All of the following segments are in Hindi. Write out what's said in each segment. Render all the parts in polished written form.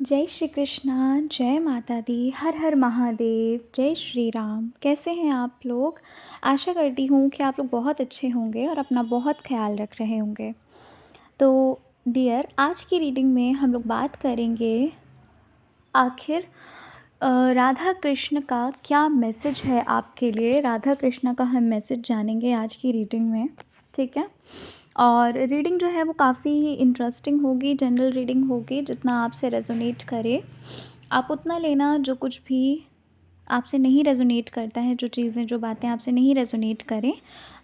जय श्री कृष्णा, जय माता दी, हर हर महादेव, जय श्री राम। कैसे हैं आप लोग? आशा करती हूँ कि आप लोग बहुत अच्छे होंगे और अपना बहुत ख्याल रख रहे होंगे। तो डियर, आज की रीडिंग में हम लोग बात करेंगे आखिर राधा कृष्ण का क्या मैसेज है आपके लिए। राधा कृष्ण का हम मैसेज जानेंगे आज की रीडिंग में, ठीक है। और रीडिंग जो है वो काफ़ी इंटरेस्टिंग होगी, जनरल रीडिंग होगी। जितना आपसे रेजोनेट करे आप उतना लेना, जो कुछ भी आपसे नहीं रेजोनेट करता है, जो चीज़ें जो बातें आपसे नहीं रेजोनेट करें,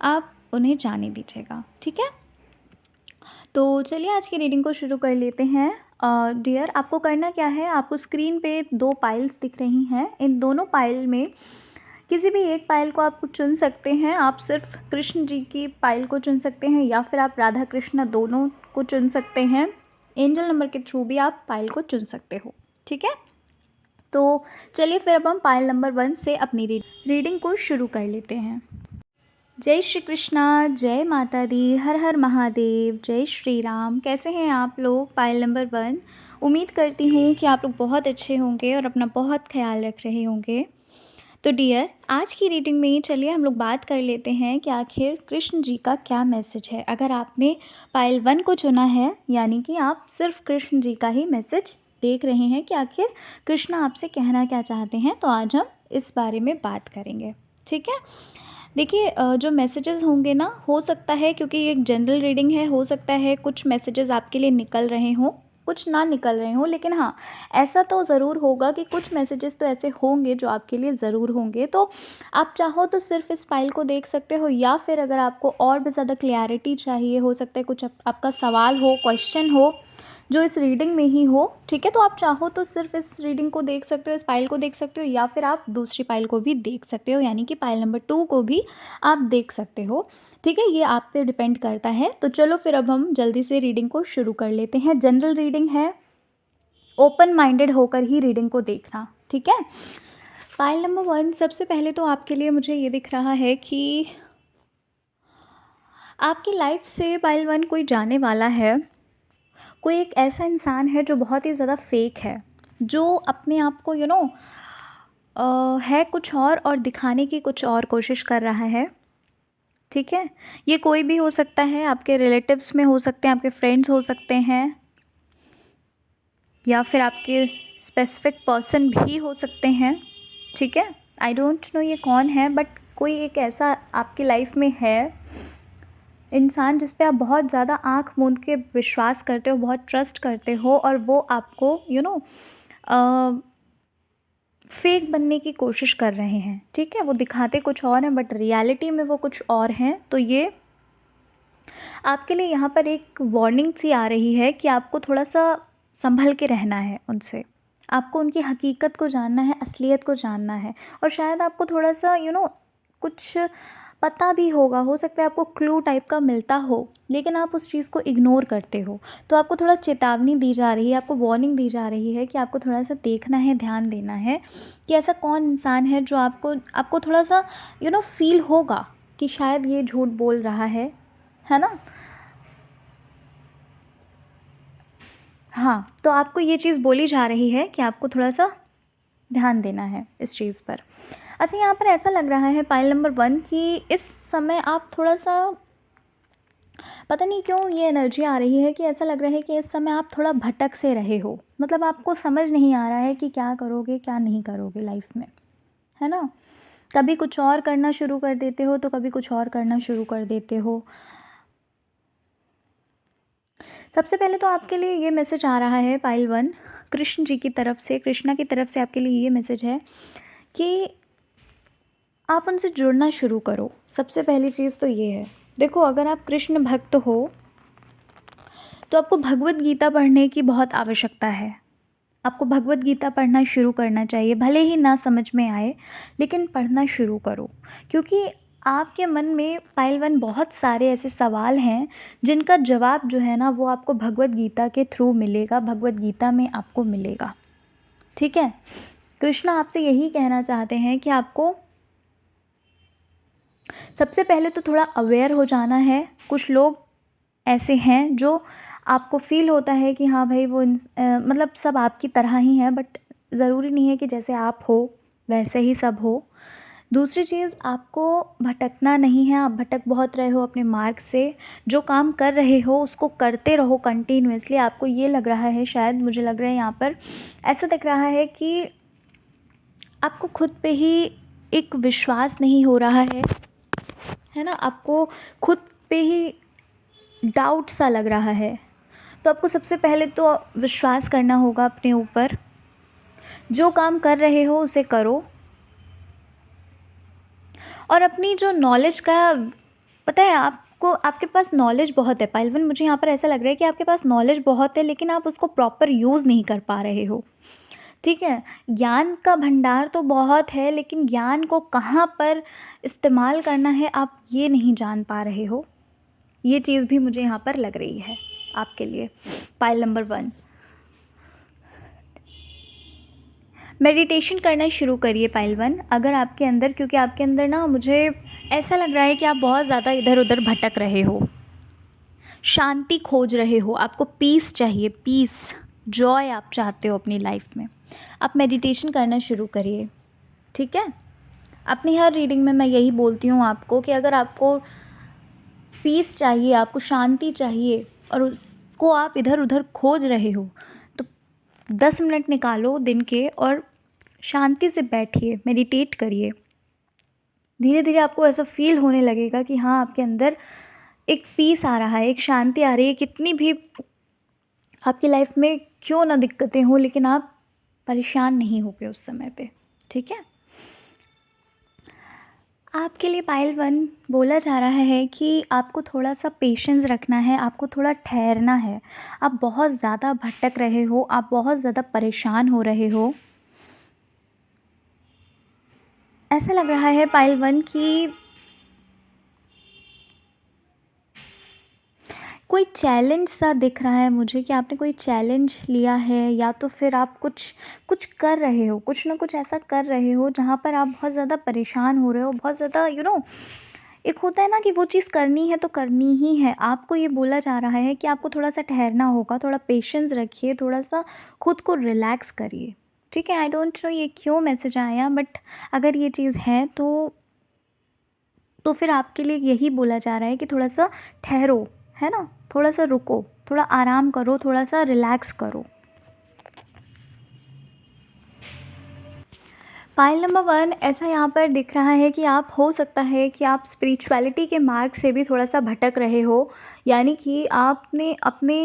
आप उन्हें जाने दीजिएगा, ठीक है। तो चलिए आज की रीडिंग को शुरू कर लेते हैं। डियर, आपको करना क्या है, आपको स्क्रीन पे 2 पाइल्स दिख रही हैं। इन दोनों पाइल में किसी भी एक पाइल को आप चुन सकते हैं। आप सिर्फ कृष्ण जी की पाइल को चुन सकते हैं या फिर आप राधा कृष्ण दोनों को चुन सकते हैं। एंजल नंबर के थ्रू भी आप पाइल को चुन सकते हो, ठीक है। तो चलिए फिर अब हम पाइल नंबर 1 से अपनी रीडिंग को शुरू कर लेते हैं। जय श्री कृष्णा, जय माता दी, हर हर महादेव, जय श्री राम। कैसे हैं आप लोग? Pile number 1। उम्मीद करती हूँ कि आप लोग बहुत अच्छे होंगे और अपना बहुत ख्याल रख रहे होंगे। तो डियर, आज की रीडिंग में चलिए हम लोग बात कर लेते हैं कि आखिर कृष्ण जी का क्या मैसेज है। अगर आपने पाइल 1 को चुना है, यानी कि आप सिर्फ कृष्ण जी का ही मैसेज देख रहे हैं कि आखिर कृष्ण आपसे कहना क्या चाहते हैं, तो आज हम इस बारे में बात करेंगे, ठीक है। देखिए, जो मैसेजेस होंगे ना, हो सकता है, क्योंकि ये एक जनरल रीडिंग है, हो सकता है कुछ मैसेजेस आपके लिए निकल रहे हों, कुछ ना निकल रहे हों, लेकिन हाँ, ऐसा तो ज़रूर होगा कि कुछ मैसेजेस तो ऐसे होंगे जो आपके लिए ज़रूर होंगे। तो आप चाहो तो सिर्फ इस फाइल को देख सकते हो, या फिर अगर आपको और भी ज़्यादा क्लैरिटी चाहिए, हो सकता है कुछ आपका सवाल हो, क्वेश्चन हो जो इस रीडिंग में ही हो, ठीक है, तो आप चाहो तो सिर्फ इस रीडिंग को देख सकते हो, इस फाइल को देख सकते हो, या फिर आप दूसरी फाइल को भी देख सकते हो, यानी कि फाइल नंबर 2 को भी आप देख सकते हो, ठीक है। ये आप पे डिपेंड करता है। तो चलो फिर अब हम जल्दी से रीडिंग को शुरू कर लेते हैं। जनरल रीडिंग है, ओपन माइंडेड होकर ही रीडिंग को देखना, ठीक है। फाइल नंबर 1, सबसे पहले तो आपके लिए मुझे ये दिख रहा है कि आपकी लाइफ से फाइल 1 कोई जाने वाला है। कोई एक ऐसा इंसान है जो बहुत ही ज़्यादा फेक है, जो अपने आप को है कुछ और दिखाने की कुछ और कोशिश कर रहा है, ठीक है। ये कोई भी हो सकता है, आपके रिलेटिव्स में हो सकते हैं, आपके फ्रेंड्स हो सकते हैं, या फिर आपके स्पेसिफिक पर्सन भी हो सकते हैं, ठीक है। आई डोंट नो ये कौन है, बट कोई एक ऐसा आपकी लाइफ में है इंसान जिस पे आप बहुत ज़्यादा आँख मूंद के विश्वास करते हो, बहुत ट्रस्ट करते हो, और वो आपको फेक बनने की कोशिश कर रहे हैं, ठीक है। वो दिखाते कुछ और हैं बट रियलिटी में वो कुछ और हैं। तो ये आपके लिए यहाँ पर एक वार्निंग सी आ रही है कि आपको थोड़ा सा संभल के रहना है उनसे। आपको उनकी हकीकत को जानना है, असलियत को जानना है, और शायद आपको थोड़ा सा कुछ पता भी होगा, हो सकता है आपको क्लू टाइप का मिलता हो, लेकिन आप उस चीज़ को इग्नोर करते हो। तो आपको थोड़ा चेतावनी दी जा रही है, आपको वार्निंग दी जा रही है कि आपको थोड़ा सा देखना है, ध्यान देना है कि ऐसा कौन इंसान है जो आपको थोड़ा सा फील होगा कि शायद ये झूठ बोल रहा है ना। हाँ, तो आपको ये चीज़ बोली जा रही है कि आपको थोड़ा सा ध्यान देना है इस चीज़ पर। अच्छा, यहाँ पर ऐसा लग रहा है पाइल नंबर 1 कि इस समय आप थोड़ा सा, पता नहीं क्यों ये एनर्जी आ रही है कि ऐसा लग रहा है कि इस समय आप थोड़ा भटक से रहे हो। मतलब आपको समझ नहीं आ रहा है कि क्या करोगे क्या नहीं करोगे लाइफ में, है ना। कभी कुछ और करना शुरू कर देते हो तो कभी कुछ और करना शुरू कर देते हो। सबसे पहले तो आपके लिए ये मैसेज आ रहा है पाइल 1 कृष्ण जी की तरफ से, कृष्णा की तरफ से आपके लिए ये मैसेज है कि आप उनसे जुड़ना शुरू करो। सबसे पहली चीज़ तो ये है, देखो, अगर आप कृष्ण भक्त हो तो आपको भगवत गीता पढ़ने की बहुत आवश्यकता है। आपको भगवत गीता पढ़ना शुरू करना चाहिए, भले ही ना समझ में आए, लेकिन पढ़ना शुरू करो, क्योंकि आपके मन में पाइल 1 बहुत सारे ऐसे सवाल हैं जिनका जवाब जो है ना, वो आपको भगवत गीता के थ्रू मिलेगा, भगवत गीता में आपको मिलेगा, ठीक है। कृष्ण आपसे यही कहना चाहते हैं कि आपको सबसे पहले तो थोड़ा अवेयर हो जाना है। कुछ लोग ऐसे हैं जो आपको फ़ील होता है कि हाँ भाई वो मतलब सब आपकी तरह ही हैं, बट ज़रूरी नहीं है कि जैसे आप हो वैसे ही सब हो। दूसरी चीज़, आपको भटकना नहीं है, आप भटक बहुत रहे हो अपने मार्ग से। जो काम कर रहे हो उसको करते रहो कंटिन्यूअसली। आपको ये लग रहा है, शायद मुझे लग रहा है यहाँ पर ऐसा दिख रहा है कि आपको खुद पे ही एक विश्वास नहीं हो रहा है ना? आपको खुद पे ही डाउट सा लग रहा है। तो आपको सबसे पहले तो विश्वास करना होगा अपने ऊपर। जो काम कर रहे हो उसे करो, और अपनी जो नॉलेज का, पता है आपको, आपके पास नॉलेज बहुत है पाइलवन। मुझे यहाँ पर ऐसा लग रहा है कि आपके पास नॉलेज बहुत है, लेकिन आप उसको प्रॉपर यूज़ नहीं कर पा रहे हो। ठीक है, ज्ञान का भंडार तो बहुत है, लेकिन ज्ञान को कहाँ पर इस्तेमाल करना है आप ये नहीं जान पा रहे हो। ये चीज़ भी मुझे यहाँ पर लग रही है आपके लिए। पाइल नंबर 1, मेडिटेशन करना शुरू करिए पाइल 1। अगर आपके अंदर, क्योंकि आपके अंदर ना मुझे ऐसा लग रहा है कि आप बहुत ज़्यादा इधर उधर भटक रहे हो, शांति खोज रहे हो, आपको पीस चाहिए, पीस, जॉय आप चाहते हो अपनी लाइफ में। आप मेडिटेशन करना शुरू करिए, ठीक है? अपनी हर रीडिंग में मैं यही बोलती हूँ आपको कि अगर आपको पीस चाहिए, आपको शांति चाहिए, और उसको आप इधर उधर खोज रहे हो, तो 10 मिनट निकालो दिन के और शांति से बैठिए, मेडिटेट करिए। धीरे धीरे आपको ऐसा फील होने लगेगा कि हाँ, आपके अंदर एक पीस आ रहा है, एक शांति आ रही है। कितनी भी आपकी लाइफ में क्यों ना दिक्कतें हों, लेकिन आप परेशान नहीं होगे उस समय पे, ठीक है? आपके लिए पाइल 1 बोला जा रहा है कि आपको थोड़ा सा पेशेंस रखना है, आपको थोड़ा ठहरना है। आप बहुत ज़्यादा भटक रहे हो, आप बहुत ज़्यादा परेशान हो रहे हो। ऐसा लग रहा है पाइल 1 कि कोई चैलेंज सा दिख रहा है मुझे, कि आपने कोई चैलेंज लिया है, या तो फिर आप कुछ कुछ कर रहे हो, कुछ ना कुछ ऐसा कर रहे हो जहाँ पर आप बहुत ज़्यादा परेशान हो रहे हो, बहुत ज़्यादा एक होता है ना कि वो चीज़ करनी है तो करनी ही है। आपको ये बोला जा रहा है कि आपको थोड़ा सा ठहरना होगा, थोड़ा पेशेंस रखिए, थोड़ा सा खुद को रिलैक्स करिए, ठीक है? आई डोंट नो ये क्यों मैसेज आया, बट अगर ये चीज़ है तो फिर आपके लिए यही बोला जा रहा है कि थोड़ा सा ठहरो, है ना? थोड़ा सा रुको, थोड़ा आराम करो, थोड़ा सा रिलैक्स करो। पाइल नंबर 1, ऐसा यहाँ पर दिख रहा है कि आप, हो सकता है कि आप स्पिरिचुअलिटी के मार्ग से भी थोड़ा सा भटक रहे हो। यानी कि आपने अपने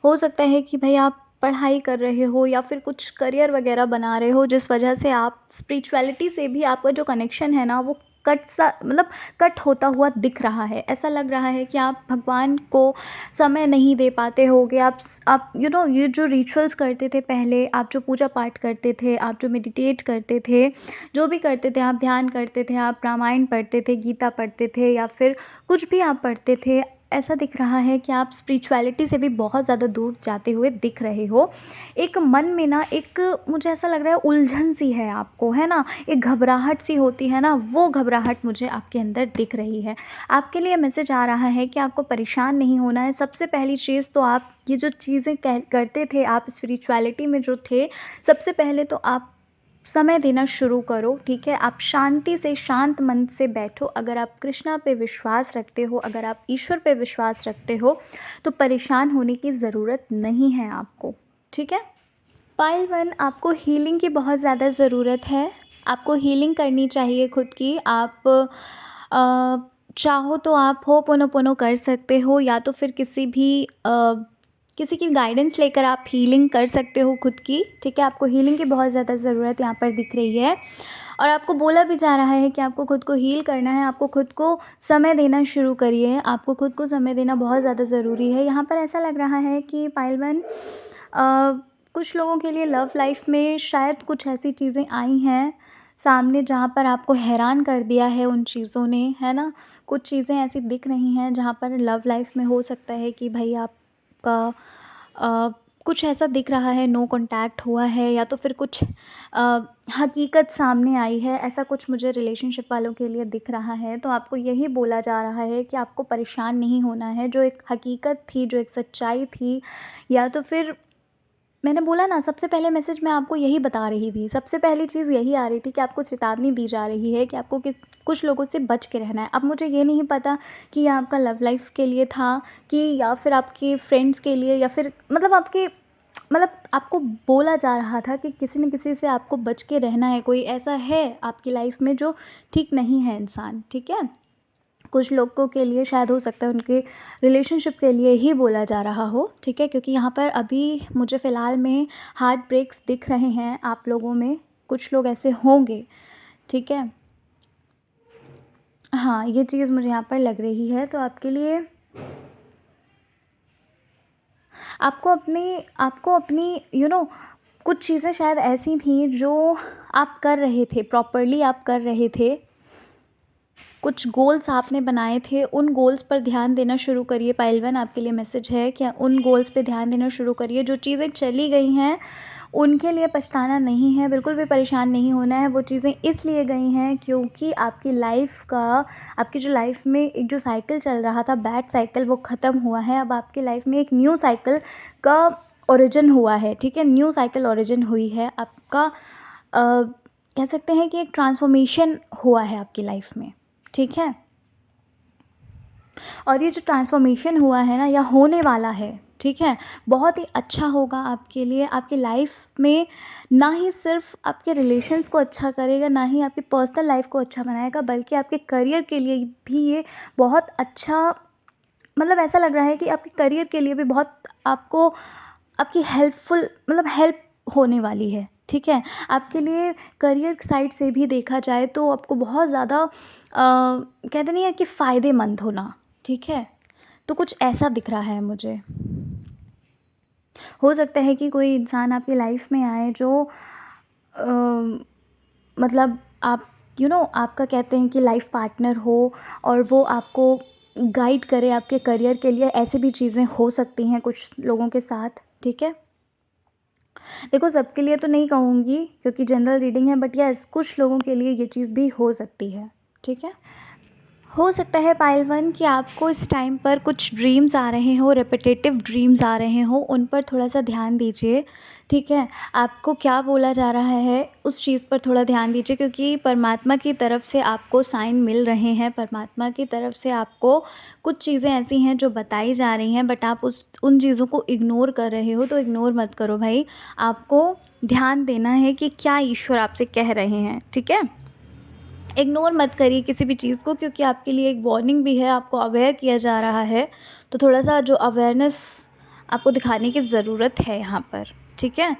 हो सकता है कि भाई आप पढ़ाई कर रहे हो या फिर कुछ करियर वगैरह बना रहे हो, जिस वजह से आप स्पिरिचुअलिटी से भी आपका जो कनेक्शन है ना, वो कट सा, मतलब कट होता हुआ दिख रहा है। ऐसा लग रहा है कि आप भगवान को समय नहीं दे पाते होगे। आप ये जो रिचुअल्स करते थे पहले, आप जो पूजा पाठ करते थे, आप जो मेडिटेट करते थे, जो भी करते थे, आप ध्यान करते थे, आप रामायण पढ़ते थे, गीता पढ़ते थे, या फिर कुछ भी आप पढ़ते थे, ऐसा दिख रहा है कि आप स्पिरिचुअलिटी से भी बहुत ज़्यादा दूर जाते हुए दिख रहे हो। एक मन में ना, एक मुझे ऐसा लग रहा है उलझन सी है आपको, है ना? एक घबराहट सी होती है ना, वो घबराहट मुझे आपके अंदर दिख रही है। आपके लिए मैसेज आ रहा है कि आपको परेशान नहीं होना है। सबसे पहली चीज़ तो, आप ये जो चीज़ें करते थे, आप स्पिरिचुअलिटी में जो थे, सबसे पहले तो आप समय देना शुरू करो, ठीक है? आप शांति से, शांत मन से बैठो। अगर आप कृष्णा पे विश्वास रखते हो, अगर आप ईश्वर पे विश्वास रखते हो, तो परेशान होने की ज़रूरत नहीं है आपको, ठीक है? पाइल 1, आपको हीलिंग की बहुत ज़्यादा ज़रूरत है। आपको हीलिंग करनी चाहिए खुद की। आप चाहो तो आप होपोनोपोनो कर सकते हो, या तो फिर किसी की गाइडेंस लेकर आप हीलिंग कर सकते हो खुद की, ठीक है? आपको हीलिंग की बहुत ज़्यादा ज़रूरत यहाँ पर दिख रही है, और आपको बोला भी जा रहा है कि आपको खुद को हील करना है। आपको खुद को समय देना शुरू करिए, आपको खुद को समय देना बहुत ज़्यादा ज़रूरी है। यहाँ पर ऐसा लग रहा है कि पाइल 1, कुछ लोगों के लिए लव लाइफ में शायद कुछ ऐसी चीज़ें आई हैं सामने, जहाँ पर आपको हैरान कर दिया है उन चीज़ों ने, है ना? कुछ चीज़ें ऐसी दिख रही हैं जहाँ पर लव लाइफ में हो सकता है कि भाई आपका कुछ ऐसा दिख रहा है, नो कॉन्टैक्ट हुआ है, या तो फिर कुछ हकीकत सामने आई है, ऐसा कुछ मुझे रिलेशनशिप वालों के लिए दिख रहा है। तो आपको यही बोला जा रहा है कि आपको परेशान नहीं होना है। जो एक हकीकत थी, जो एक सच्चाई थी, या तो फिर मैंने बोला ना, सबसे पहले मैसेज मैं आपको यही बता रही थी। सबसे पहली चीज़ यही आ रही थी कि आपको चेतावनी दी जा रही है कि आपको कुछ लोगों से बच के रहना है। अब मुझे ये नहीं पता कि ये आपका लव लाइफ़ के लिए था, कि या फिर आपके फ्रेंड्स के लिए, या फिर मतलब आपको बोला जा रहा था कि किसी न किसी से आपको बच के रहना है। कोई ऐसा है आपकी लाइफ़ में जो ठीक नहीं है इंसान, ठीक है? कुछ लोगों के लिए शायद हो सकता है उनके रिलेशनशिप के लिए ही बोला जा रहा हो, ठीक है? क्योंकि यहाँ पर अभी मुझे फ़िलहाल में हार्ट ब्रेक्स दिख रहे हैं आप लोगों में, कुछ लोग ऐसे होंगे, ठीक है? हाँ, ये चीज़ मुझे यहाँ पर लग रही है। तो आपके लिए आपको अपनी कुछ चीज़ें शायद ऐसी थी जो आप कर रहे थे, प्रॉपरली आप कर रहे थे। कुछ गोल्स आपने बनाए थे, उन गोल्स पर ध्यान देना शुरू करिए। पाइल 1 आपके लिए मैसेज है कि उन गोल्स पे ध्यान देना शुरू करिए। जो चीज़ें चली गई हैं, उनके लिए पछताना नहीं है, बिल्कुल भी परेशान नहीं होना है। वो चीज़ें इसलिए गई हैं क्योंकि आपकी जो लाइफ़ में एक जो साइकिल चल रहा था, बैड साइकिल, वो ख़त्म हुआ है। अब आपकी लाइफ़ में एक न्यू साइकिल का ओरिजिन हुआ है, ठीक है? न्यू साइकिल ओरिजिन हुई है। आपका कह सकते हैं कि एक ट्रांसफ़ॉर्मेशन हुआ है आपकी लाइफ़ में, ठीक है? और ये जो ट्रांसफ़ॉर्मेशन हुआ है ना, या होने वाला है, ठीक है? बहुत ही अच्छा होगा आपके लिए। आपकी लाइफ़ में ना ही सिर्फ़ आपके रिलेशंस को अच्छा करेगा, ना ही आपकी पर्सनल लाइफ़ को अच्छा बनाएगा, बल्कि आपके करियर के लिए भी ये बहुत अच्छा, मतलब ऐसा लग रहा है कि आपके करियर के लिए भी बहुत आपको आपकी हेल्प होने वाली है, ठीक है? आपके लिए करियर साइड से भी देखा जाए तो आपको बहुत ज़्यादा कहते नहीं है कि फ़ायदेमंद होना, ठीक है? तो कुछ ऐसा दिख रहा है मुझे। हो सकता है कि कोई इंसान आपकी लाइफ़ में आए जो अ, मतलब आप आपका कहते हैं कि लाइफ़ पार्टनर हो, और वो आपको गाइड करे आपके करियर के लिए। ऐसी भी चीज़ें हो सकती हैं कुछ लोगों के साथ, ठीक है? देखो, सबके लिए तो नहीं कहूँगी क्योंकि जनरल रीडिंग है, बट यस, कुछ लोगों के लिए ये चीज़ भी हो सकती है, ठीक है? हो सकता है पाइल 1 कि आपको इस टाइम पर कुछ ड्रीम्स आ रहे हों, रिपिटेटिव ड्रीम्स आ रहे हों, उन पर थोड़ा-सा ध्यान दीजिए, ठीक है? आपको क्या बोला जा रहा है, उस चीज़ पर थोड़ा ध्यान दीजिए, क्योंकि परमात्मा की तरफ से आपको साइन मिल रहे हैं। परमात्मा की तरफ से आपको कुछ चीज़ें ऐसी हैं जो बताई जा रही हैं, बट आप उन चीज़ों को इग्नोर कर रहे हो, तो इग्नोर मत करो भाई। आपको ध्यान देना है कि क्या ईश्वर आपसे कह रहे हैं, ठीक है? इग्नोर मत करिए किसी भी चीज़ को, क्योंकि आपके लिए एक वार्निंग भी है, आपको अवेयर किया जा रहा है। तो थोड़ा-सा जो अवेयरनेस आपको दिखाने की ज़रूरत है यहाँ पर, ठीक है?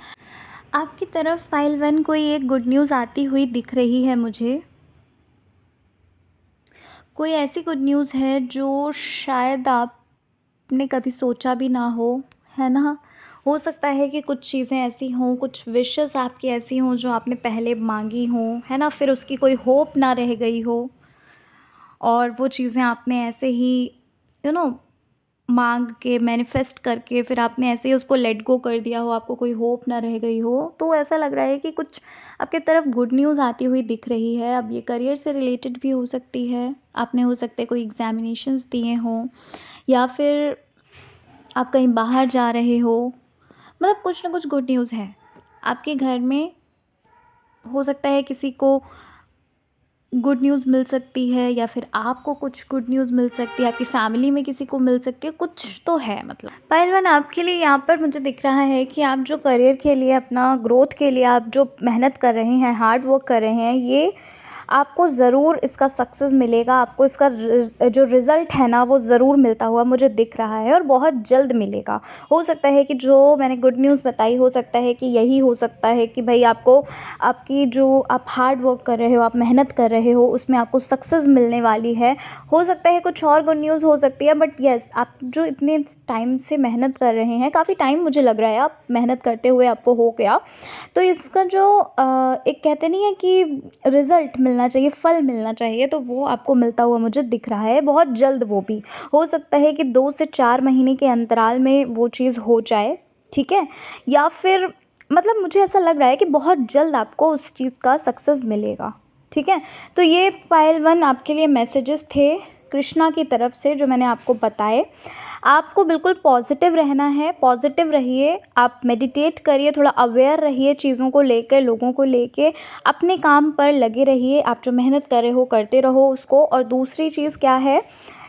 आपकी तरफ फाइल 1 कोई एक गुड न्यूज़ आती हुई दिख रही है मुझे। कोई ऐसी गुड न्यूज़ है जो शायद आपने कभी सोचा भी ना हो, है ना? हो सकता है कि कुछ चीज़ें ऐसी हों, कुछ विशेज़ आपकी ऐसी हों जो आपने पहले माँगी हों, है ना? फिर उसकी कोई होप ना रह गई हो, और वो चीज़ें आपने ऐसे ही यू नो माँग के, मैनिफेस्ट करके, फिर आपने ऐसे ही उसको लेट गो कर दिया हो, आपको कोई होप ना रह गई हो। तो ऐसा लग रहा है कि कुछ आपकी तरफ गुड न्यूज़ आती हुई दिख रही है। अब ये करियर से रिलेटेड भी हो सकती है। आपने हो सकता है कोई एग्ज़ामिनेशंस दिए हों, या फिर आप कहीं बाहर जा रहे हो। मतलब कुछ ना कुछ गुड न्यूज़ है। आपके घर में हो सकता है किसी को गुड न्यूज़ मिल सकती है, या फिर आपको कुछ गुड न्यूज़ मिल सकती है, आपकी फैमिली में किसी को मिल सकती है, कुछ तो है मतलब। पहलवान, आपके लिए यहाँ पर मुझे दिख रहा है कि आप जो करियर के लिए, अपना ग्रोथ के लिए आप जो मेहनत कर रहे हैं, हार्ड वर्क कर रहे हैं, ये आपको ज़रूर इसका सक्सेस मिलेगा। आपको इसका जो रिज़ल्ट है ना, वो ज़रूर मिलता हुआ मुझे दिख रहा है, और बहुत जल्द मिलेगा। हो सकता है कि जो मैंने गुड न्यूज़ बताई, हो सकता है कि यही हो सकता है कि भाई आपको आपकी जो आप हार्ड वर्क कर रहे हो, आप मेहनत कर रहे हो, उसमें आपको सक्सेस मिलने वाली है। हो सकता है कुछ और गुड न्यूज़ हो सकती है, बट येस, आप जो इतने टाइम से मेहनत कर रहे हैं, काफ़ी टाइम मुझे लग रहा है आप मेहनत करते हुए आपको हो गया, तो इसका जो एक कहते नहीं है कि रिज़ल्ट मिलना चाहिए, फल मिलना चाहिए, तो वो आपको मिलता हुआ मुझे दिख रहा है बहुत जल्द। वो भी हो सकता है कि 2 से 4 महीने के अंतराल में वो चीज़ हो जाए, ठीक है? या फिर मतलब मुझे ऐसा लग रहा है कि बहुत जल्द आपको उस चीज़ का सक्सेस मिलेगा, ठीक है? तो ये पायल 1 आपके लिए मैसेजेस थे कृष्णा की तरफ से जो मैंने आपको बताए। आपको बिल्कुल पॉजिटिव रहना है, पॉजिटिव रहिए, आप मेडिटेट करिए, थोड़ा अवेयर रहिए चीज़ों को लेकर, लोगों को लेके, अपने काम पर लगे रहिए, आप जो मेहनत कर रहे हो करते रहो उसको। और दूसरी चीज़ क्या है,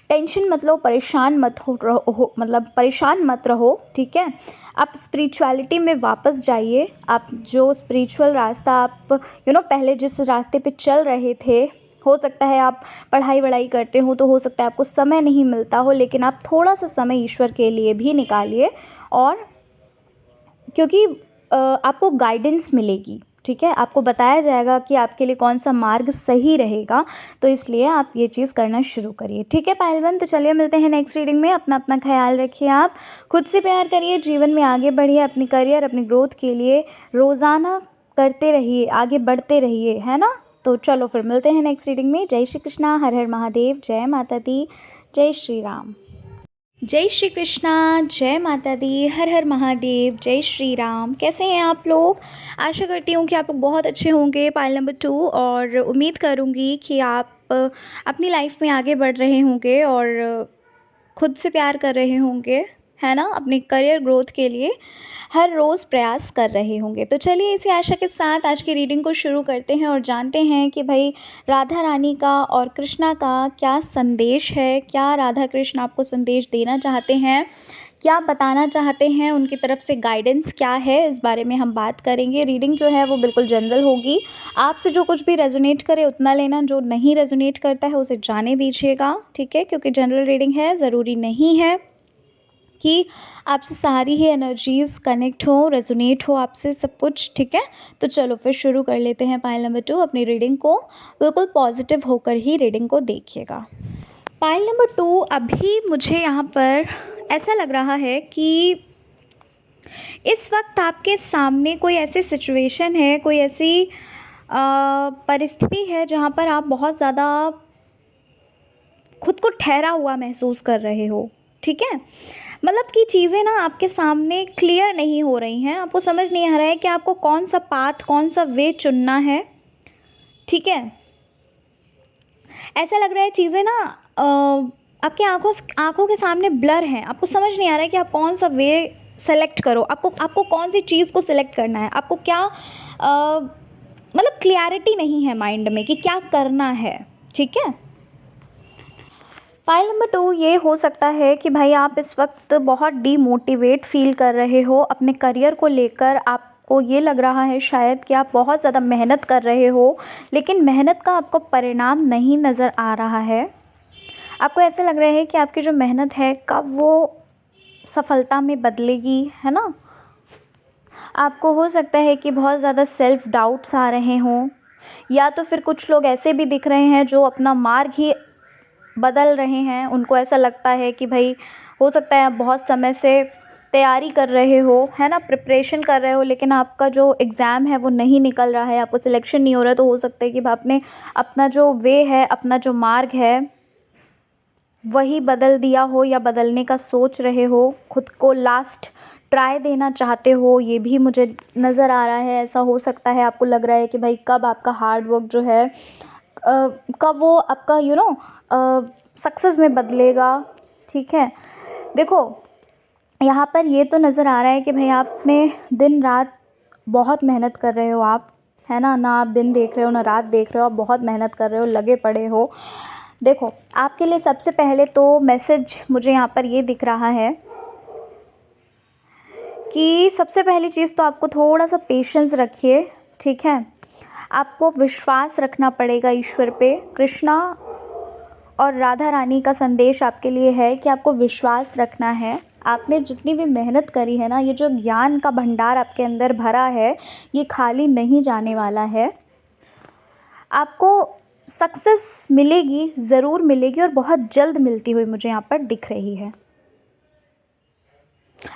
टेंशन मत लो, परेशान मत हो मतलब परेशान मत रहो, ठीक है? आप स्पिरिचुअलिटी में वापस जाइए, आप जो स्पिरिचुअल रास्ता आप पहले जिस रास्ते पे चल रहे थे, हो सकता है आप पढ़ाई-वढ़ाई करते हो तो हो सकता है आपको समय नहीं मिलता हो, लेकिन आप थोड़ा-सा समय ईश्वर के लिए भी निकालिए। और क्योंकि आपको गाइडेंस मिलेगी, ठीक है? आपको बताया जाएगा कि आपके लिए कौन-सा मार्ग सही रहेगा, तो इसलिए आप ये चीज़ करना शुरू करिए, ठीक है पायल 1? तो चलिए मिलते हैं नेक्स्ट रीडिंग में। अपना ख़्याल रखिए आप, खुद से प्यार करिए, जीवन में आगे बढ़िए, अपनी करियर, अपनी ग्रोथ के लिए रोज़ाना करते रहिए, आगे बढ़ते रहिए, है ना? तो चलो फिर मिलते हैं नेक्स्ट रीडिंग में। जय श्री कृष्णा, हर हर महादेव, जय माता दी, जय श्री राम। जय श्री कृष्णा, जय माता दी, हर हर महादेव, जय श्री राम। कैसे हैं आप लोग? आशा करती हूँ कि आप लोग बहुत अच्छे होंगे। पायल नंबर 2, और उम्मीद करूँगी कि आप अपनी लाइफ में आगे बढ़ रहे होंगे और खुद से प्यार कर रहे होंगे, है ना? अपने करियर ग्रोथ के लिए हर रोज़ प्रयास कर रहे होंगे। तो चलिए इसी आशा के साथ आज की रीडिंग को शुरू करते हैं और जानते हैं कि भाई राधा रानी का और कृष्णा का क्या संदेश है, क्या राधा कृष्ण आपको संदेश देना चाहते हैं, क्या बताना चाहते हैं, उनकी तरफ से गाइडेंस क्या है, इस बारे में हम बात करेंगे। रीडिंग जो है वो बिल्कुल जनरल होगी, आपसे जो कुछ भी रेजोनेट करे उतना लेना, जो नहीं रेजोनेट करता है उसे जाने दीजिएगा, ठीक है? क्योंकि जनरल रीडिंग है, ज़रूरी नहीं है कि आपसे सारी ही एनर्जीज़ कनेक्ट हो, रेजोनेट हो आपसे सब कुछ, ठीक है? तो चलो फिर शुरू कर लेते हैं पायल नंबर 2 अपनी रीडिंग को। बिल्कुल पॉजिटिव होकर ही रीडिंग को देखिएगा। पायल नंबर 2, अभी मुझे यहाँ पर ऐसा लग रहा है कि इस वक्त आपके सामने कोई ऐसी सिचुएशन है, कोई ऐसी परिस्थिति है जहाँ पर आप बहुत ज़्यादा खुद को ठहरा हुआ महसूस कर रहे हो, ठीक है? मतलब कि चीज़ें ना आपके सामने क्लियर नहीं हो रही हैं, आपको समझ नहीं आ रहा है कि आपको कौन सा पाथ, कौन सा वे चुनना है, ठीक है? ऐसा लग रहा है चीज़ें ना आपकी आँखों के सामने ब्लर हैं, आपको समझ नहीं आ रहा है कि आप कौन सा वे सेलेक्ट करो, आपको कौन सी चीज़ को सिलेक्ट करना है, आपको क्या मतलब क्लैरिटी नहीं है माइंड में कि क्या करना है, ठीक है? पाइल नंबर 2, ये हो सकता है कि भाई आप इस वक्त बहुत डीमोटिवेट फील कर रहे हो अपने करियर को लेकर। आपको ये लग रहा है शायद कि आप बहुत ज़्यादा मेहनत कर रहे हो, लेकिन मेहनत का आपको परिणाम नहीं नज़र आ रहा है। आपको ऐसा लग रहा है कि आपकी जो मेहनत है कब वो सफलता में बदलेगी, है ना? आपको हो सकता है कि बहुत ज़्यादा सेल्फ़ डाउट्स आ रहे हों, या तो फिर कुछ लोग ऐसे भी दिख रहे हैं जो अपना मार्ग ही बदल रहे हैं। उनको ऐसा लगता है कि भाई हो सकता है आप बहुत समय से तैयारी कर रहे हो, है ना, प्रिपरेशन कर रहे हो, लेकिन आपका जो एग्ज़ाम है वो नहीं निकल रहा है, आपको सिलेक्शन नहीं हो रहा है। तो हो सकता है कि आपने अपना जो वे है, अपना जो मार्ग है वही बदल दिया हो या बदलने का सोच रहे हो, खुद को लास्ट ट्राई देना चाहते हो, ये भी मुझे नज़र आ रहा है। ऐसा हो सकता है आपको लग रहा है कि भाई कब आपका हार्ड वर्क जो है कब वो आपका सक्सेस में बदलेगा, ठीक है? देखो यहाँ पर ये तो नज़र आ रहा है कि भाई आपने दिन रात बहुत मेहनत कर रहे हो आप, है ना? ना आप दिन देख रहे हो ना रात देख रहे हो, आप बहुत मेहनत कर रहे हो, लगे पड़े हो। देखो आपके लिए सबसे पहले तो मैसेज मुझे यहाँ पर ये दिख रहा है कि सबसे पहली चीज़ तो आपको थोड़ा सा पेशेंस रखिए, ठीक है? आपको विश्वास रखना पड़ेगा ईश्वर पे। कृष्णा और राधा रानी का संदेश आपके लिए है कि आपको विश्वास रखना है। आपने जितनी भी मेहनत करी है ना, ये जो ज्ञान का भंडार आपके अंदर भरा है, ये खाली नहीं जाने वाला है। आपको सक्सेस मिलेगी, ज़रूर मिलेगी, और बहुत जल्द मिलती हुई मुझे यहाँ पर दिख रही है।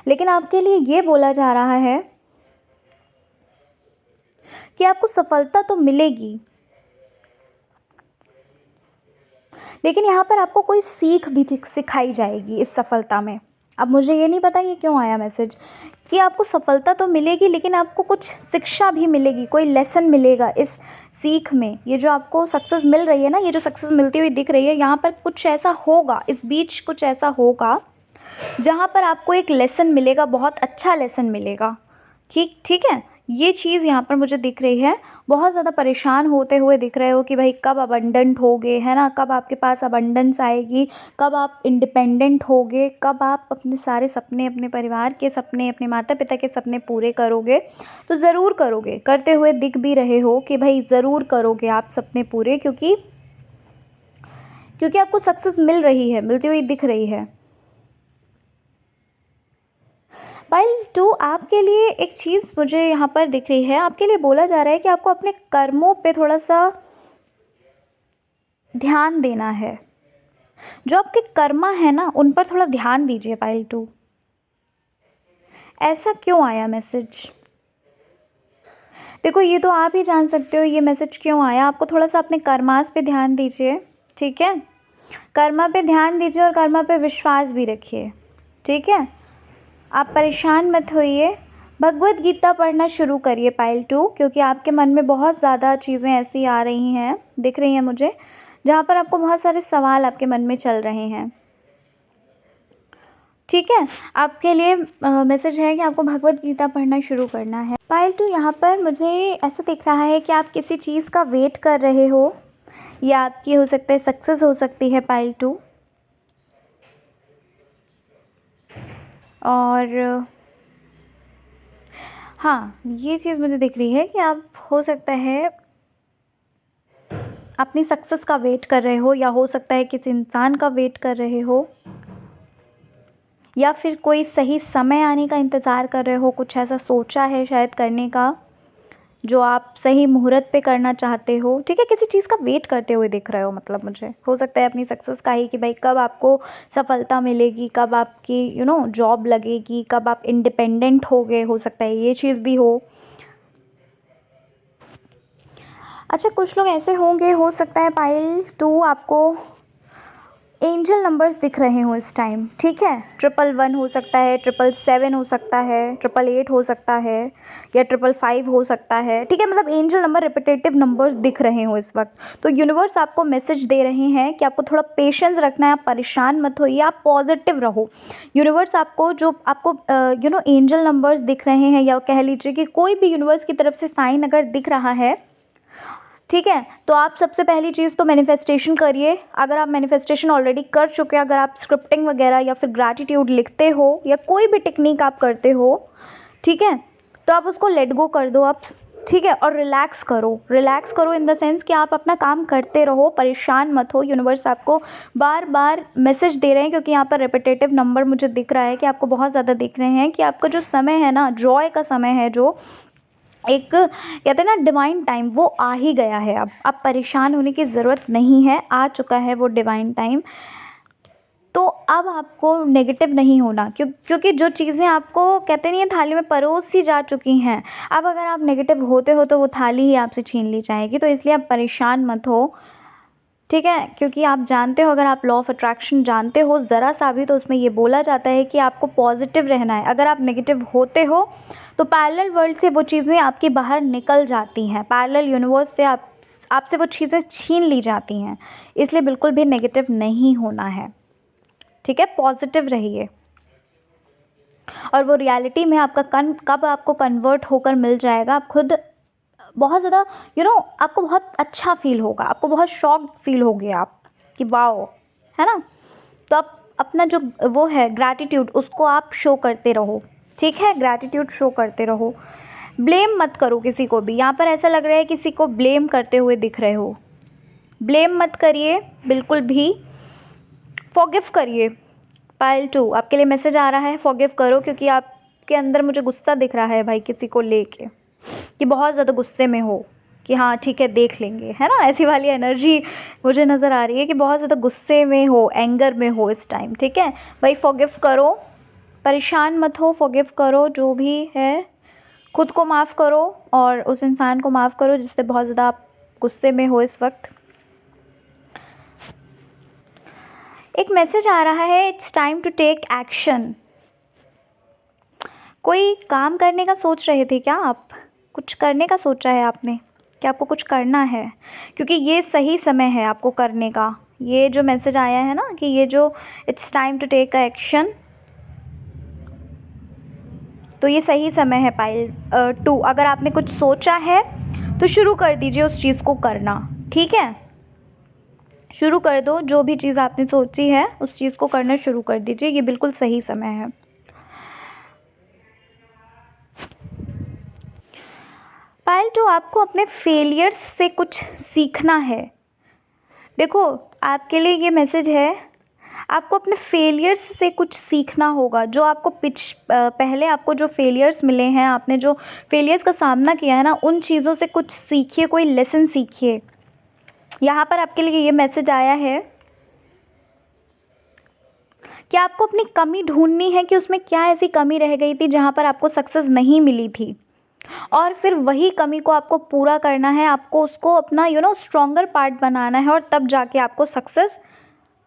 लेकिन आपके लिए ये बोला जा रहा है कि आपको सफलता तो मिलेगी, लेकिन यहाँ पर आपको कोई सीख भी सिखाई जाएगी इस सफलता में। अब मुझे ये नहीं पता ये क्यों आया मैसेज कि आपको सफलता तो मिलेगी लेकिन आपको कुछ शिक्षा भी मिलेगी, कोई लेसन मिलेगा इस सीख में। ये जो आपको सक्सेस मिल रही है ना, ये जो सक्सेस मिलती हुई दिख रही है, यहाँ पर कुछ ऐसा होगा, इस बीच कुछ ऐसा होगा जहाँ पर आपको एक लेसन मिलेगा, बहुत अच्छा लेसन मिलेगा। ठीक ठीक है, ये चीज़ यहाँ पर मुझे दिख रही है। बहुत ज़्यादा परेशान होते हुए दिख रहे हो कि भाई कब अबंडेंट होगे, है ना, कब आपके पास अबंडेंस आएगी, कब आप इंडिपेंडेंट होगे, कब आप अपने सारे सपने, अपने परिवार के सपने, अपने माता पिता के सपने पूरे करोगे। तो ज़रूर करोगे, करते हुए दिख भी रहे हो कि भाई ज़रूर करोगे आप सपने पूरे, क्योंकि आपको सक्सेस मिल रही है, मिलती हुई दिख रही है। पाइल 2 आपके लिए एक चीज़ मुझे यहाँ पर दिख रही है, आपके लिए बोला जा रहा है कि आपको अपने कर्मों पे थोड़ा सा ध्यान देना है। जो आपके कर्मा है ना, उन पर थोड़ा ध्यान दीजिए पाइल 2। ऐसा क्यों आया मैसेज? देखो ये तो आप ही जान सकते हो ये मैसेज क्यों आया। आपको थोड़ा सा अपने कर्मास पे ध्यान दीजिए, ठीक है, कर्मा पे ध्यान दीजिए और कर्मा पे विश्वास भी रखिए, ठीक है। आप परेशान मत होइए, भगवत गीता पढ़ना शुरू करिए पाइल 2, क्योंकि आपके मन में बहुत ज़्यादा चीज़ें ऐसी आ रही हैं, दिख रही हैं मुझे, जहाँ पर आपको बहुत सारे सवाल आपके मन में चल रहे हैं, ठीक है। आपके लिए मैसेज है कि आपको भगवत गीता पढ़ना शुरू करना है। पाइल 2 यहाँ पर मुझे ऐसा दिख रहा है कि आप किसी चीज़ का वेट कर रहे हो, या आपकी हो सकता है सक्सेस हो सकती है पाइल 2। और हाँ, ये चीज़ मुझे दिख रही है कि आप हो सकता है अपनी सक्सेस का वेट कर रहे हो, या हो सकता है किसी इंसान का वेट कर रहे हो, या फिर कोई सही समय आने का इंतज़ार कर रहे हो। कुछ ऐसा सोचा है शायद करने का जो आप सही मुहूर्त पे करना चाहते हो, ठीक है। किसी चीज़ का वेट करते हुए दिख रहे हो, मतलब मुझे हो सकता है अपनी सक्सेस का ही, कि भाई कब आपको सफलता मिलेगी, कब आपकी जॉब लगेगी, कब आप इंडिपेंडेंट होगे, हो सकता है ये चीज़ भी हो। अच्छा, कुछ लोग ऐसे होंगे, हो सकता है पाइल 2 आपको एंजल नंबर्स दिख रहे हो इस टाइम, ठीक है। 111 हो सकता है, 777 हो सकता है, 888 हो सकता है, या 555 हो सकता है, ठीक है। मतलब एंजल नंबर, रिपीटेटिव नंबर्स दिख रहे हो इस वक्त। तो यूनिवर्स आपको मैसेज दे रहे हैं कि आपको थोड़ा पेशेंस रखना है, आप परेशान मत होइए, आप पॉजिटिव रहो। यूनिवर्स आपको जो आपको एंजल नंबर्स दिख रहे हैं, या कह लीजिए कि कोई भी यूनिवर्स की तरफ से साइन अगर दिख रहा है, ठीक है, तो आप सबसे पहली चीज़ तो मैनिफेस्टेशन करिए। अगर आप मैनिफेस्टेशन ऑलरेडी कर चुके हैं, अगर आप स्क्रिप्टिंग वगैरह या फिर ग्रैटिट्यूड लिखते हो, या कोई भी टेक्निक आप करते हो, ठीक है, तो आप उसको लेट गो कर दो आप, ठीक है। और रिलैक्स करो, रिलैक्स करो इन द सेंस कि आप अपना काम करते रहो, परेशान मत हो। यूनिवर्स आपको बार बार मैसेज दे रहे हैं, क्योंकि यहाँ पर रिपीटेटिव नंबर मुझे दिख रहा है कि आपको बहुत ज़्यादा दिख रहे हैं कि आपका जो समय है ना, जॉय का समय है, जो एक कहते हैं ना डिवाइन टाइम, वो आ ही गया है। अब परेशान होने की ज़रूरत नहीं है, आ चुका है वो डिवाइन टाइम। तो अब आपको नेगेटिव नहीं होना, क्योंकि जो चीज़ें आपको कहते नहीं है थाली में परोसी जा चुकी हैं, अब अगर आप नेगेटिव होते हो तो वो थाली ही आपसे छीन ली जाएगी। तो इसलिए आप परेशान मत हो, ठीक है, क्योंकि आप जानते हो, अगर आप लॉ ऑफ अट्रैक्शन जानते हो ज़रा सा भी, तो उसमें ये बोला जाता है कि आपको पॉजिटिव रहना है। अगर आप नेगेटिव होते हो तो पैरेलल वर्ल्ड से वो चीज़ें आपकी बाहर निकल जाती हैं, पैरेलल यूनिवर्स से आपसे वो चीज़ें छीन ली जाती हैं। इसलिए बिल्कुल भी नेगेटिव नहीं होना है, ठीक है, पॉजिटिव रहिए। और वो रियलिटी में आपका कब आपको कन्वर्ट होकर मिल जाएगा, आप खुद बहुत ज़्यादा आपको बहुत अच्छा फील होगा, आपको बहुत शॉक्ड फील होगे आप कि वाओ, है ना। तो आप अपना जो वो है ग्रैटिट्यूड, उसको आप शो करते रहो, ठीक है, ग्रैटिट्यूड शो करते रहो। ब्लेम मत करो किसी को भी। यहाँ पर ऐसा लग रहा है किसी को ब्लेम करते हुए दिख रहे हो, ब्लेम मत करिए बिल्कुल भी, फॉरगिव करिए। पाइल 2 आपके लिए मैसेज आ रहा है, फॉरगिव करो, क्योंकि आपके अंदर मुझे गुस्सा दिख रहा है भाई, किसी को लेके, कि बहुत ज़्यादा गुस्से में हो, कि हाँ ठीक है देख लेंगे, है ना, ऐसी वाली एनर्जी मुझे नज़र आ रही है कि बहुत ज़्यादा गुस्से में हो, एंगर में हो इस टाइम, ठीक है भाई। फॉरगिव करो, परेशान मत हो, फॉरगिव करो, जो भी है खुद को माफ़ करो, और उस इंसान को माफ़ करो जिससे बहुत ज़्यादा आप गुस्से में हो इस वक्त। एक मैसेज आ रहा है, it's time to take action, कोई काम करने का सोच रहे थे क्या आप? कुछ करने का सोचा है आपने कि आपको कुछ करना है? क्योंकि ये सही समय है आपको करने का। ये जो मैसेज आया है ना कि ये जो it's time to take a action, तो ये सही समय है पाइल 2। अगर आपने कुछ सोचा है तो शुरू कर दीजिए उस चीज़ को करना, ठीक है? शुरू कर दो, जो भी चीज़ आपने सोची है उस चीज़ को करना शुरू कर दीजिए, ये बिल्कुल सही समय है। पाइल 2, आपको अपने फेलियर्स से कुछ सीखना है। देखो, आपके लिए ये मैसेज है, आपको अपने फेलियर्स से कुछ सीखना होगा। जो आपको पहले आपको जो फेलियर्स मिले हैं, आपने जो फेलियर्स का सामना किया है ना, उन चीज़ों से कुछ सीखिए, कोई लेसन सीखिए। यहाँ पर आपके लिए ये मैसेज आया है कि आपको अपनी कमी ढूंढनी है कि उसमें क्या ऐसी कमी रह गई थी जहाँ पर आपको सक्सेस नहीं मिली थी, और फिर वही कमी को आपको पूरा करना है। आपको उसको अपना स्ट्रॉन्गर पार्ट बनाना है, और तब जाके आपको सक्सेस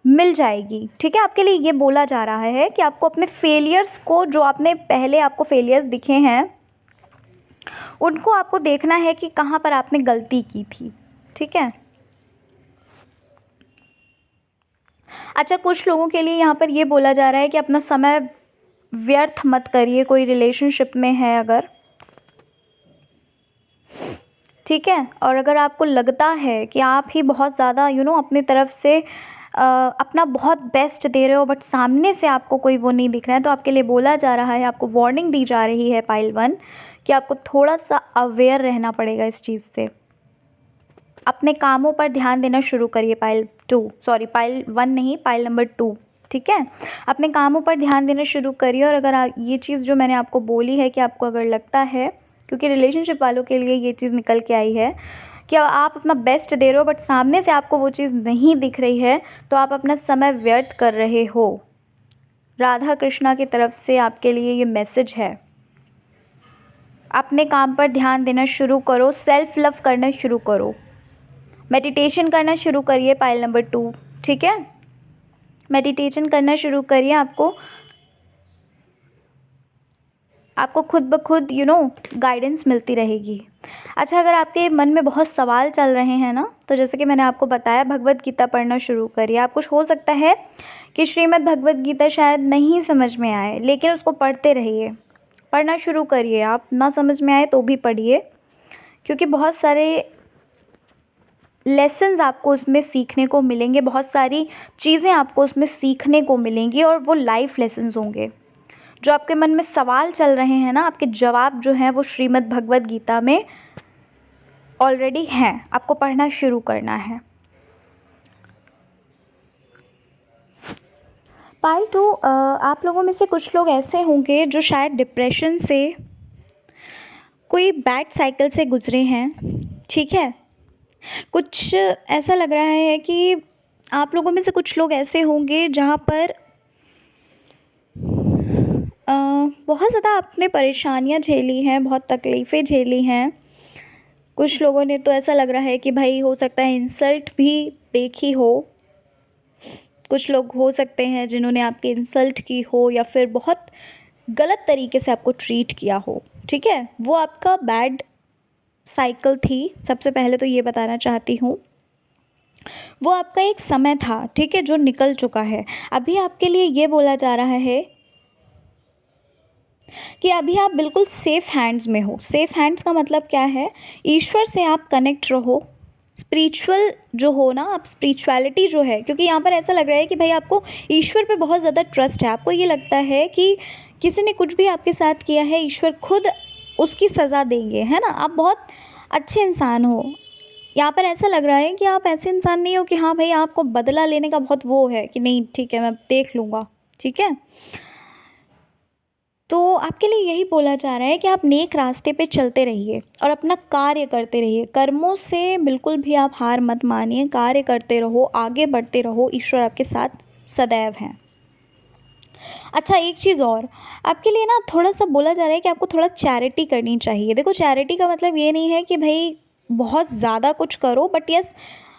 मिल जाएगी, ठीक है? आपके लिए ये बोला जा रहा है कि आपको अपने फेलियर्स को, जो आपने पहले आपको फेलियर्स दिखे हैं, उनको आपको देखना है कि कहाँ पर आपने गलती की थी, ठीक है? अच्छा, कुछ लोगों के लिए यहाँ पर ये बोला जा रहा है कि अपना समय व्यर्थ मत करिए, कोई रिलेशनशिप में है अगर, ठीक है? और अगर आपको लगता है कि आप ही बहुत ज़्यादा अपनी तरफ से अपना बहुत बेस्ट दे रहे हो, बट सामने से आपको कोई वो नहीं दिख रहा है, तो आपके लिए बोला जा रहा है, आपको वार्निंग दी जा रही है पाइल 1, कि आपको थोड़ा सा अवेयर रहना पड़ेगा इस चीज़ से। अपने कामों पर ध्यान देना शुरू करिए पाइल 2, सॉरी पाइल 1 नहीं, पाइल नंबर 2, ठीक है? अपने कामों पर ध्यान देना शुरू करिए। और अगर ये चीज़ जो मैंने आपको बोली है कि आपको अगर लगता है, क्योंकि रिलेशनशिप वालों के लिए ये चीज़ निकल के आई है कि आप अपना बेस्ट दे रहे हो, बट सामने से आपको वो चीज़ नहीं दिख रही है, तो आप अपना समय व्यर्थ कर रहे हो। राधा कृष्णा की तरफ से आपके लिए ये मैसेज है। अपने काम पर ध्यान देना शुरू करो, सेल्फ लव करना शुरू करो, मेडिटेशन करना शुरू करिए पाइल नंबर 2, ठीक है? मेडिटेशन करना शुरू करिए। आपको खुद ब खुद गाइडेंस मिलती रहेगी। अच्छा, अगर आपके मन में बहुत सवाल चल रहे हैं ना, तो जैसे कि मैंने आपको बताया, भगवत गीता पढ़ना शुरू करिए। आपको हो सकता है कि श्रीमद् भगवत गीता शायद नहीं समझ में आए, लेकिन उसको पढ़ते रहिए, पढ़ना शुरू करिए। आप ना समझ में आए तो भी पढ़िए, क्योंकि बहुत सारे लेसन्स आपको उसमें सीखने को मिलेंगे, बहुत सारी चीज़ें आपको उसमें सीखने को मिलेंगी, और वो लाइफ लेसन्स होंगे। जो आपके मन में सवाल चल रहे हैं ना, आपके जवाब जो हैं वो श्रीमद् भगवत गीता में ऑलरेडी हैं। आपको पढ़ना शुरू करना है। पाइल 2, आप लोगों में से कुछ लोग ऐसे होंगे जो शायद डिप्रेशन से, कोई बैड साइकिल से गुजरे हैं, ठीक है? कुछ ऐसा लग रहा है कि आप लोगों में से कुछ लोग ऐसे होंगे जहाँ पर बहुत ज़्यादा आपने परेशानियाँ झेली हैं, बहुत तकलीफ़ें झेली हैं। कुछ लोगों ने तो ऐसा लग रहा है कि भाई हो सकता है इंसल्ट भी देखी हो। कुछ लोग हो सकते हैं जिन्होंने आपकी इंसल्ट की हो, या फिर बहुत गलत तरीके से आपको ट्रीट किया हो, ठीक है? वो आपका बैड साइकिल थी। सबसे पहले तो ये बताना चाहती हूँ, वो आपका एक समय था, ठीक है, जो निकल चुका है। अभी आपके लिए ये बोला जा रहा है कि अभी आप बिल्कुल सेफ़ हैंड्स में हो। सेफ़ हैंड्स का मतलब क्या है? ईश्वर से आप कनेक्ट रहो, स्पिरिचुअल जो हो ना, आप स्पिरिचुअलिटी जो है, क्योंकि यहाँ पर ऐसा लग रहा है कि भाई आपको ईश्वर पे बहुत ज़्यादा ट्रस्ट है। आपको ये लगता है कि किसी ने कुछ भी आपके साथ किया है, ईश्वर खुद उसकी सज़ा देंगे, है ना? आप बहुत अच्छे इंसान हो। यहाँ पर ऐसा लग रहा है कि आप ऐसे इंसान नहीं हो कि हाँ भाई, आपको बदला लेने का बहुत वो है कि नहीं ठीक है मैं देख लूँगा, ठीक है? तो आपके लिए यही बोला जा रहा है कि आप नेक रास्ते पे चलते रहिए और अपना कार्य करते रहिए। कर्मों से बिल्कुल भी आप हार मत मानिए, कार्य करते रहो, आगे बढ़ते रहो, ईश्वर आपके साथ सदैव हैं। अच्छा, एक चीज़ और, आपके लिए ना थोड़ा-सा बोला जा रहा है कि आपको थोड़ा चैरिटी करनी चाहिए। देखो, चैरिटी का मतलब ये नहीं है कि भई बहुत ज़्यादा कुछ करो, बट येस,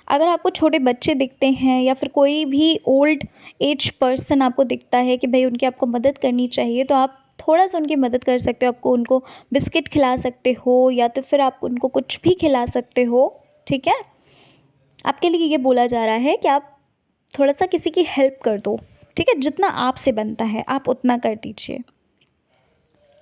अगर आपको छोटे बच्चे दिखते हैं या फिर कोई भी ओल्ड एज पर्सन आपको दिखता है कि भई उनकी आपको मदद करनी चाहिए, तो आप थोड़ा सा उनकी मदद कर सकते हो। आपको उनको बिस्किट खिला सकते हो या तो फिर आप उनको कुछ भी खिला सकते हो, ठीक है। आपके लिए ये बोला जा रहा है कि आप थोड़ा सा किसी की हेल्प कर दो, ठीक है। जितना आपसे बनता है आप उतना कर दीजिए।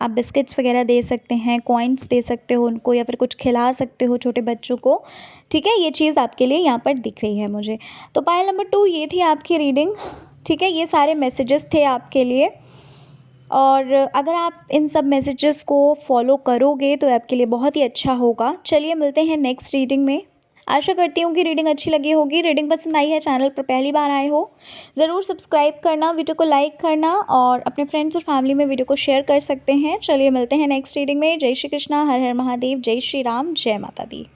आप बिस्किट्स वगैरह दे सकते हैं, कॉइन्स दे सकते हो उनको, या फिर कुछ खिला सकते हो छोटे बच्चों को, ठीक है। ये चीज़ आपके लिए यहाँ पर दिख रही है मुझे। तो पायल नंबर 2 ये थी आपकी रीडिंग, ठीक है। ये सारे मैसेजेस थे आपके लिए, और अगर आप इन सब मैसेजेस को फॉलो करोगे तो आपके लिए बहुत ही अच्छा होगा। चलिए मिलते हैं नेक्स्ट रीडिंग में। आशा करती हूँ कि रीडिंग अच्छी लगी होगी। रीडिंग पसंद आई है, चैनल पर पहली बार आए हो, ज़रूर सब्सक्राइब करना, वीडियो को लाइक करना और अपने फ्रेंड्स और फैमिली में वीडियो को शेयर कर सकते हैं। चलिए मिलते हैं नेक्स्ट रीडिंग में। जय श्री कृष्णा, हर हर महादेव, जय श्री राम, जय माता दी।